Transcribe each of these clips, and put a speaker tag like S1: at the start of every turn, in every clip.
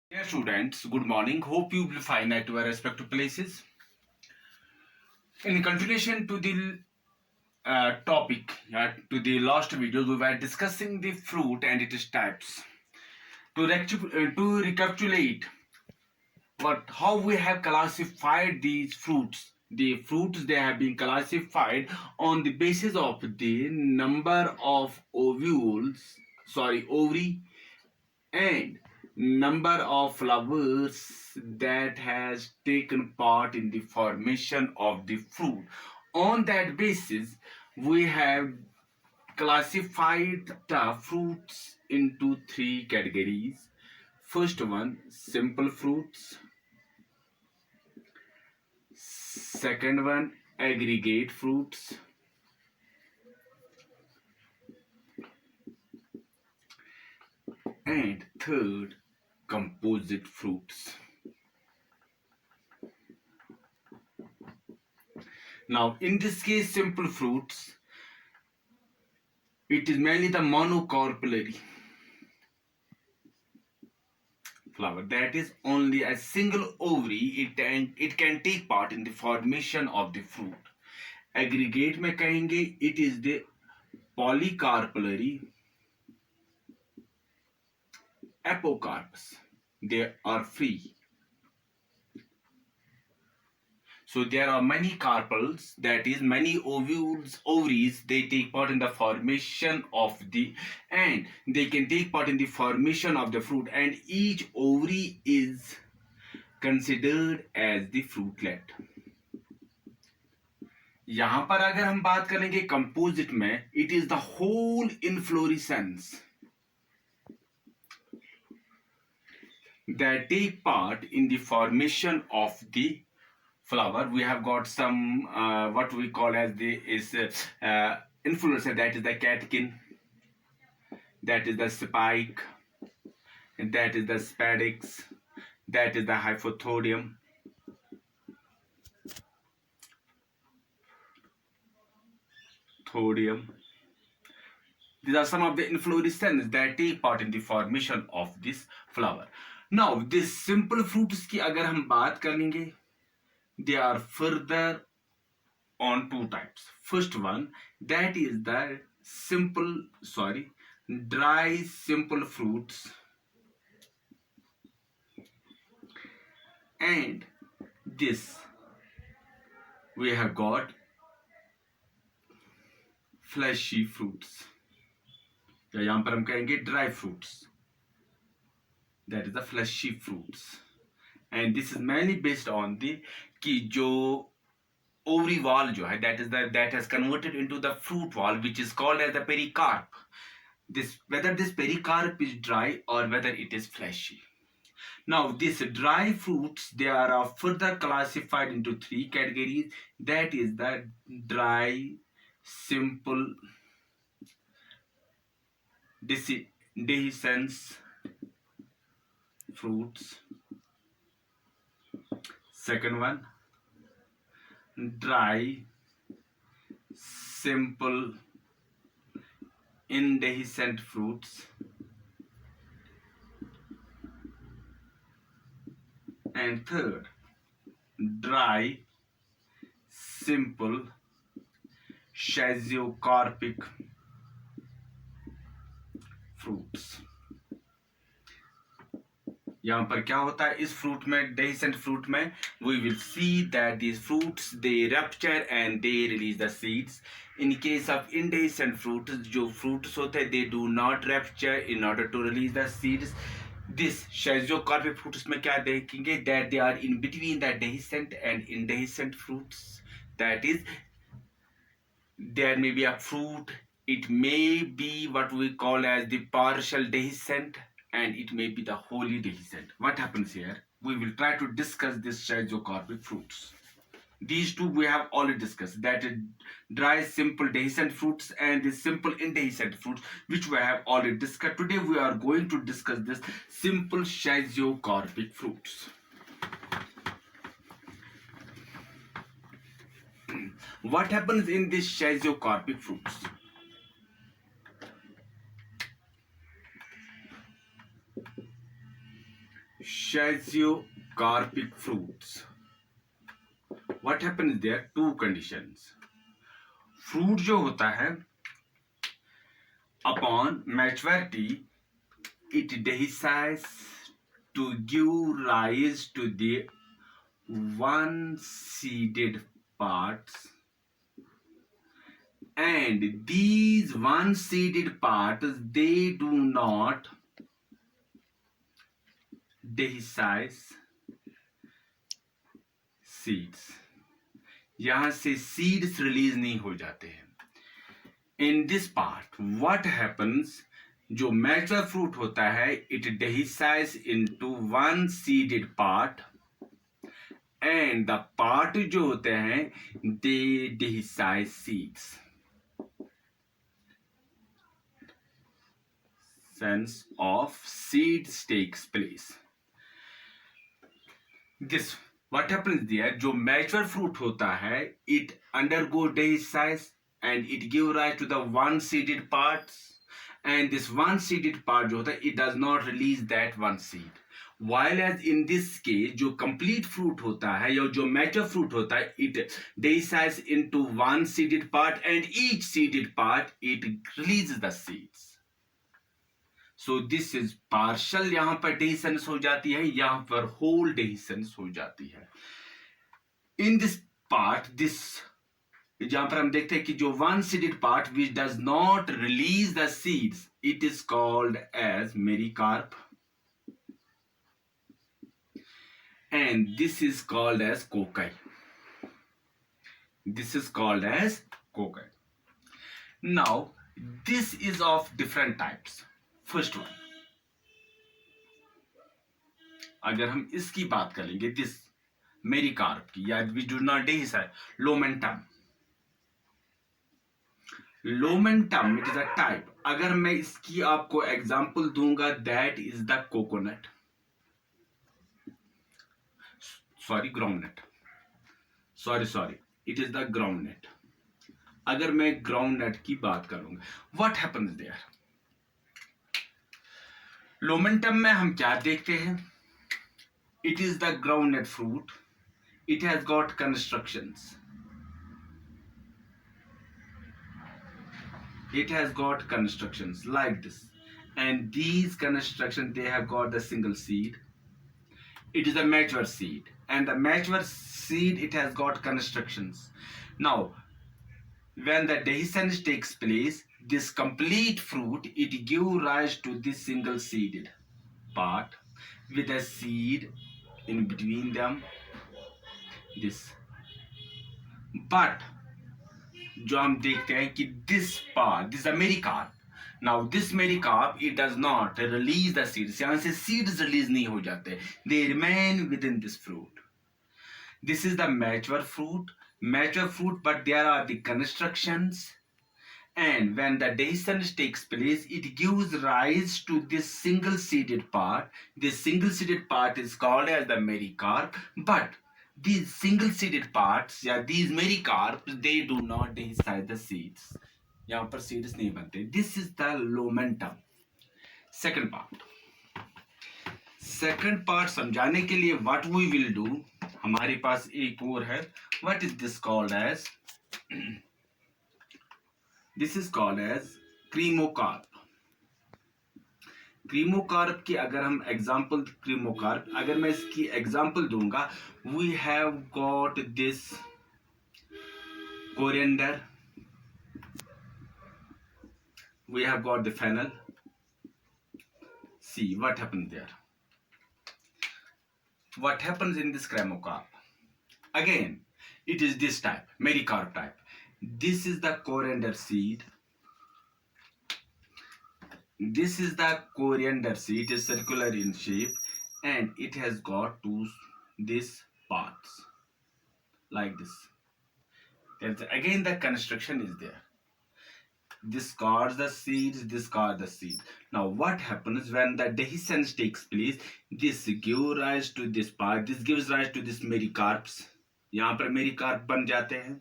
S1: Dear students, good morning. Hope you will fine at your respective places. In continuation to the topic, to the last video, we were discussing the fruit and its types. To recapitulate what how we have classified these fruits. The fruits they have been classified on the basis of the number of ovary and number of flowers that has taken part in the formation of the fruit. On that basis, we have classified the fruits into three categories. First one, simple fruits. Second one, aggregate fruits. And third, composite fruits. Now, in this case, simple fruits, it is mainly the monocarpellary flower, that is only a single ovary it can take part in the formation of the fruit. Aggregate में कहेंगे it is the polycarpellary apocarps, they are free. So there are many carpels, that is many ovaries, they take part in the formation of the, and they can take part in the formation of the fruit, and each ovary is considered as the fruitlet. यहां पर अगर हम बात करेंगे composite में, it is the whole inflorescence that take part in the formation of the flower. We have got some what we call as the influencer, that is the catkin, that is the spike, and that is the spadix, that is the hypothodium. These are some of the inflorescences that take part in the formation of this flower. Now, this simple fruits की अगर हम बात करेंगे, they are further on two types. First one, that is the dry simple fruits, and this we have got fleshy fruits, या यहाँ पर हम कहेंगे dry fruits, that is the fleshy fruits, and this is mainly based on the कि जो ovary wall जो है, that has converted into the fruit wall, which is called as the pericarp. Whether this pericarp is dry or whether it is fleshy. Now, these dry fruits, they are further classified into three categories. That is the dry, simple, dehiscence fruits. Second one, dry, simple, indehiscent fruits. And third, dry, simple, schiziocarpic fruits. यहाँ पर क्या होता है इस fruit में, डेहिसेंट fruit में, we will see that these fruits they rupture and they release the seeds. In case of indehiscent fruits, जो fruits होते हैं, they do not rupture in order to release the seeds. This schiziocarpic fruits में क्या देखेंगे, that they are in between the dehiscent and indehiscent fruits. That is, there may be a fruit, it may be what we call as the partial dehiscent, and it may be the wholly dehiscent. What happens here? We will try to discuss this schiziocarpic fruits. These two we have already discussed, that is dry simple dehiscent fruits and the simple indehiscent fruits, which we have already discussed. Today we are going to discuss this simple schiziocarpic fruits. What happens in these schiziocarpic fruits? Schizocarpic fruits. What happens there? Two conditions. Fruit जो होता है, upon maturity, it dehisces to give rise to the one-seeded parts, and these one-seeded parts, they do not dehisce seeds. यहां से seeds release नहीं हो जाते हैं. In this part, what happens? जो मैच्योर फ्रूट होता है, it dehisces into one seeded part, and the part जो होते हैं, they dehisce seeds. Sense of seeds takes place. This what happens there? जो मैच्योर फ्रूट होता है, it undergo dehiscence and it give rise to the one seeded parts, and this one seeded part जो होता है, it does not release that one seed. While as in this case, जो complete fruit होता है या जो mature fruit होता है, it dehisces into one seeded part, and each seeded part it releases the seeds. So this is partial, यहां पर dehiscence हो जाती है, यहां पर whole dehiscence हो जाती है. In this part, this जहां पर हम देखते हैं कि जो one seeded part which does not release the seeds, it is called as mericarp, and this is called as cocci. This is called as cocci. Now this is of different types. First one, अगर हम इसकी बात करेंगे, this mericarp की, या we do not dehiscence, Lomentum. Lomentum, it is a type. अगर मैं इसकी आपको एग्जाम्पल दूंगा, that is the coconut. Sorry, groundnut. Sorry, it is the groundnut. अगर मैं groundnut की बात करूंगा, what happens there? Lomentum में हम क्या देखते हैं? It is the groundnut fruit. It has got constructions. It has got constructions like this, and these constructions, they have got the single seed. It is a mature seed, and the mature seed, it has got constructions. Now when the dehiscence takes place, this complete fruit, it gives rise to this single seeded part with a seed in between them, this. But जो हम देखते हैं कि this part, this is a mericarp. Now this mericarp, it does not release the seeds. यहाँ से seeds release नहीं हो जाते, they remain within this fruit. This is the mature fruit, but there are the constructions, and when the dehiscence takes place, it gives rise to this single seeded part. This single seeded part is called as the mericarp, but these single seeded parts, या these mericarps, they do not dehiscence the seeds. यहाँ पर seeds नहीं बनते. This is the Lomentum. Second part समझाने के लिए what we will do, हमारे पास एक और है. What is this called as? This is called as cremocarp. क्रीमोकार्प की अगर हम एग्जाम्पल, क्रीमोकार्प अगर मैं इसकी एग्जाम्पल दूंगा, we have got this coriander, we have got the fennel. See what happens there. What happens in this cremocarp? Again, it is this type, mericarp type. This is the coriander seed. This is the coriander seed. It is circular in shape, and it has got these parts like this. Again the construction is there. This guards the seeds, this guards the seed. Now what happens when the dehiscence takes place? This gives rise to this part. This gives rise to this mericarps. यहाँ पर mericarp बन जाते हैं.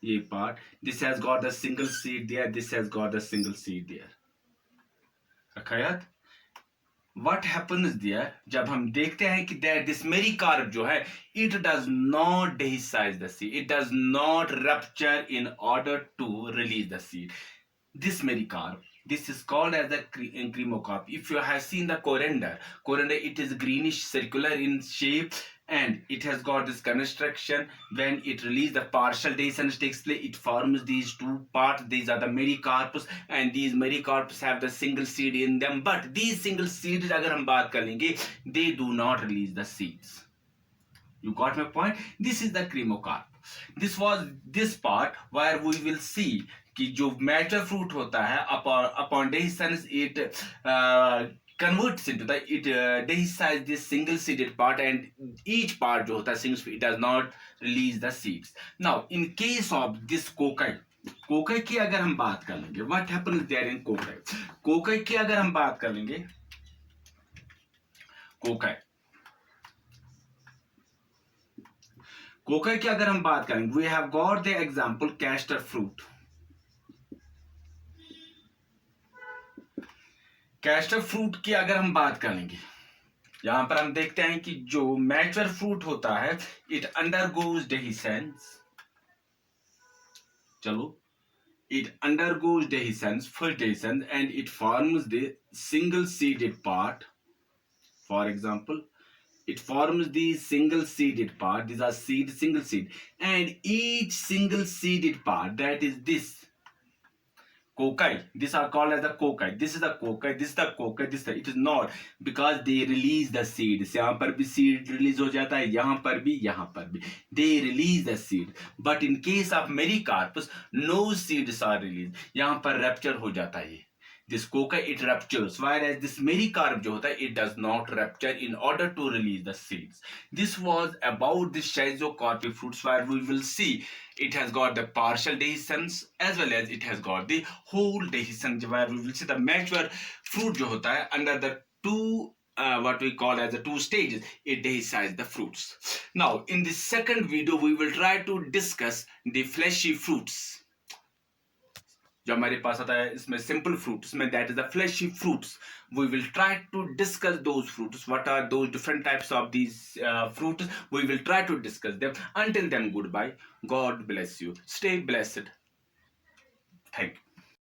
S1: ये part, this has got the single seed there, this has got the single seed there. रखा याद? what happens there, जब हम देखते हैं कि that this mericarp जो है, it does not dehiscise the seed, it does not rupture in order to release the seed. This mericarp, this is called as the cremocarp. If you have seen the coriander, it is greenish circular in shape, and it has got this construction. When it releases, the partial dehiscence takes place, it forms these two parts. These are the mericarps, and these mericarps have the single seed in them. But these single seeds, अगर हम बात कर लेंगे, they do not release the seeds. You got my point? This is the cremocarp. This was this part where we will see कि जो mature fruit होता है, upon dehiscence it converts into the, it dehiscises this single seeded part, and each part जो होता है single, it does not release the seeds. Now in case of this cocci की अगर हम बात कर लेंगे, what happens there in cocci की अगर हम बात कर लेंगे, कोकाई की अगर हम बात करेंगे, we have got the example castor fruit. Castor fruit की अगर हम बात करेंगे, यहां पर हम देखते हैं कि जो मैच्योर फ्रूट होता है, इट अंडरगोज डेहिसेंस. चलो, it undergoes dehiscence, first dehiscence, and it forms the single seeded part. For example, it forms the single seeded part. These are single seed, and each single seeded part, that is this cocci, these are called as the cocci. This is the cocci, this is the cocci, this is the, it is not, because they release the seeds. यहाँ पर भी seed release हो जाता है, यहाँ पर भी, they release the seed. But in case of mericarpus, no seeds are released. यहाँ पर rupture हो जाता है. This cocci, it ruptures, whereas this mericarp जो होता है, it does not rupture in order to release the seeds. This was about the schizocarpic fruits, where we will see it has got the partial dehiscence as well as it has got the whole dehiscence, where we will see the mature fruit जो होता है, under the two what we call as the two stages, it dehiscises the fruits. Now in the second video we will try to discuss the fleshy fruits. जो हमारे पास आता है इसमें simple fruits में, that is the fleshy fruits. We will try to discuss those fruits, what are those different types of these fruits. We will try to discuss them. Until then, good bye, God bless you, stay blessed, thank you.